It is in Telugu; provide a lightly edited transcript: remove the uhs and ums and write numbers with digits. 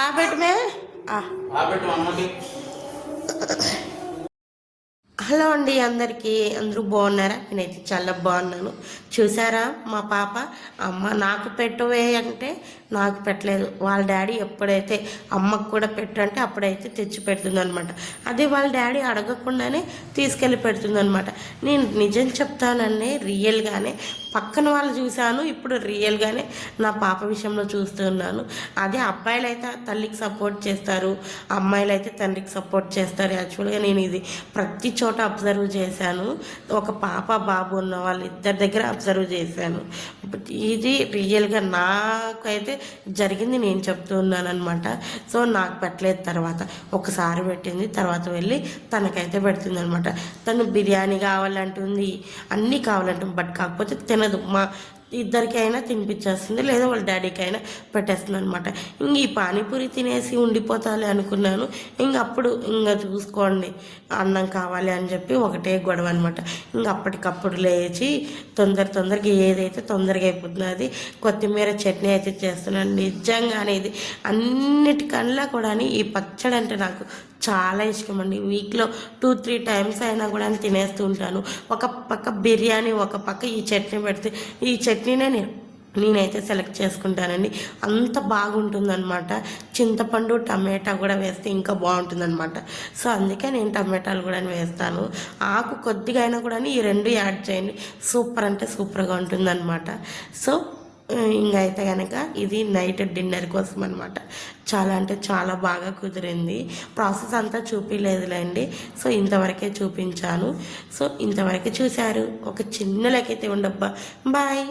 ఆబెట్ మే హలో అండి, అందరూ బాగున్నారా? నేనైతే చాలా బాగున్నాను. చూసారా మా పాప అమ్మ నాకు పెట్టవే అంటే నాకు పెట్టలేదు. వాళ్ళ డాడీ ఎప్పుడైతే అమ్మకు కూడా పెట్టు అంటే అప్పుడైతే తెచ్చి పెడుతుంది అనమాట. అదే వాళ్ళ డాడీ అడగకుండానే తీసుకెళ్ళి పెడుతుంది అనమాట. నేను నిజం చెప్తానండి, రియల్గానే పక్కన వాళ్ళు చూశాను, ఇప్పుడు రియల్గానే నా పాప విషయంలో చూస్తున్నాను. అదే అబ్బాయిలు అయితే తల్లికి సపోర్ట్ చేస్తారు, అమ్మాయిలు అయితే తండ్రికి సపోర్ట్ చేస్తారు. యాక్చువల్గా నేను ఇది ప్రతి చోట అబ్జర్వ్ చేశాను. ఒక పాప బాబు ఉన్న వాళ్ళిద్దరి దగ్గర అబ్జర్వ్ చేశాను. ఇది రియల్గా నాకైతే జరిగింది, నేను చెప్తున్నాను అనమాట. సో నాకు పెట్టలేదు, తర్వాత ఒకసారి పెట్టింది, తర్వాత వెళ్ళి తనకైతే పెడుతుంది అనమాట. తను బిర్యానీ కావాలంటుంది, అన్నీ కావాలంటుంది, బట్ కాకపోతే తినదు. మా ఇద్దరికైనా తినిపించేస్తుంది, లేదా వాళ్ళ డాడీకి అయినా పెట్టేస్తుంది అనమాట. ఇంక ఈ పానీపూరి తినేసి ఉండిపోతాలి అనుకున్నాను. అప్పుడు చూసుకోండి, అన్నం కావాలి అని చెప్పి ఒకటే గొడవ అనమాట. అప్పటికప్పుడు లేచి తొందరగా ఏదైతే తొందరగా అయిపోతుందో అది కొత్తిమీర చట్నీ అయితే చేస్తున్నాను. నిజంగా అనేది అన్నిటికన్నా కూడా ఈ పచ్చడి అంటే నాకు చాలా ఇష్టం అండి. వీక్లో 2-3 టైమ్స్ అయినా కూడా తినేస్తూ ఉంటాను. ఒక పక్క బిర్యానీ, ఒక పక్క ఈ చట్నీ పెడితే ఈ చట్నీనే నేనైతే సెలెక్ట్ చేసుకుంటానండి. అంత బాగుంటుందన్నమాట. చింతపండు టమాటా కూడా వేస్తే ఇంకా బాగుంటుందన్నమాట. సో అందుకే నేను టమాటాలు కూడా వేస్తాను. ఆకు కొద్దిగా అయినా కూడా ఈ రెండు యాడ్ చేయండి, సూపర్ అంటే సూపర్గా ఉంటుందన్నమాట. సో అయితే కనుక ఇది నైట్ డిన్నర్ కోసం అనమాట. చాలా అంటే చాలా బాగా కుదిరింది. ప్రాసెస్ అంతా చూపించలేదులేండి, సో ఇంతవరకే చూపించాను. సో ఇంతవరకే చూశారు. ఒక చిన్న లెక్కైతే ఉండబ్బా. బాయ్.